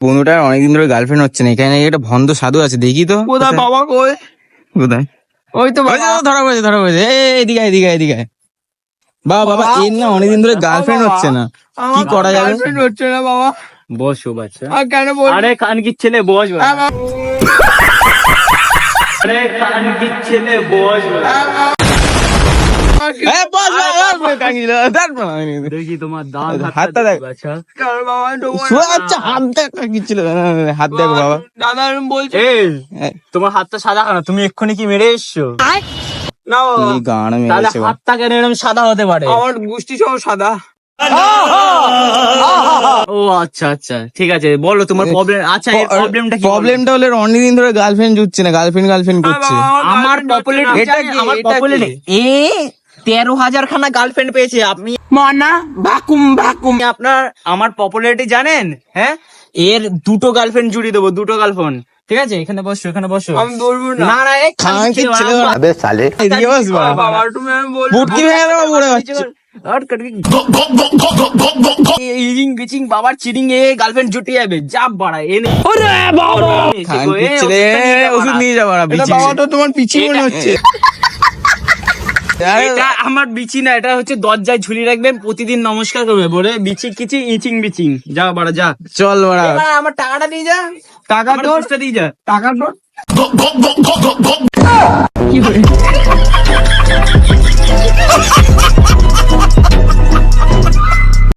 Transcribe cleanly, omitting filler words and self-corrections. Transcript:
বন্ধুটার অনেকদিন ধরে গার্লফ্রেন্ড হচ্ছে না, এখানে একটা ভন্ড সাধু আছে, দেখি তো কোথায় বাবা? কই? কোথায়? ওই তো ওই যে বাবা। ধরা পড়েছে, ধরা পড়েছে। এদিকে এদিকে এদিকে। বাবা বাবা, এর না অনেকদিন ধরে গার্লফ্রেন্ড হচ্ছে না, কি করা যাবে? গার্লফ্রেন্ড হচ্ছে না বাবা। বসো বাচ্চা। আর কেন বল? আরে কানকির ছেলে বস বাবা। হ্যাঁ, বাবা। আরে কানকির ছেলে বস বাবা। বস বস কাকিল, দেখি তোমার দাঁত হাতটা দেখ। বাচ্চা। কেন বাবা? ঢোকো না। শুয়ে যাচ্ছে, হাত দেখ কি ছিল, হাত দেখো বাবা। দাদা আমি বলছি এই তোমার হাতটা সাদা কেন? তুমি এক্ষুনি কি মেরে এসছো? না বাবা, কি গান তাহলে মেরেছে বাবা। হাতটা কেন এরকম সাদা হতে পারে? আমার গোষ্ঠী সব সাদা। ও আচ্ছা আচ্ছা, ঠিক আছে, বলো তোমার প্রবলেম। আচ্ছা এর প্রবলেমটা কি? প্রবলেমটা হলো অনেকদিন ধরে গার্লফ্রেন্ড জুটছে না, গার্লফ্রেন্ড করছে। আমার পপুলেট এটা কি? আমার এটা পপুলেট কি? 13,000 খানা গার্লফ্রেন্ড পেয়েছে। আপনি মানা ভাকুম ভাকুম। আপনার আমার পপুলারিটি জানেন? হ্যাঁ, এর 2টো গার্লফ্রেন্ড জুড়িয়ে দেবো, 2টো গার্লফ্রেন্ড। ঠিক আছে, এখানে বসো, এখানে বসো। আমি ধরবো না। না না, এই খানকির ছেলে বাবা। अबे साले এদিকে বস বাবা। বাবা তুমি আমি বলবো। বুটকি ভেঙে দেবো, বুড়ে বাচ্চা। ইচিং বিচিং বাবার চিড়িং এ গার্লফ্রেন্ড জুটে যাবে, যা বাড়ায় এনে। খানকির ছেলে, ওষুধ নিয়ে যাবো না, এটা বিচি। বাবা তো তোমার পিছি মনে হচ্ছে। আরে, এটা আমার বিচি না, এটা হচ্ছে দরজায় ঝুলিয়ে রাখবেন, প্রতিদিন নমস্কার করবে, বলে বিচি কিচি ইচিং বিচিং। যা বাড়া যা। চল বাড়া। এবার আমার টাকাটা দিয়ে যা, টাকা আমার তোর, দোষটা দিয়ে যা। টাকা তোর।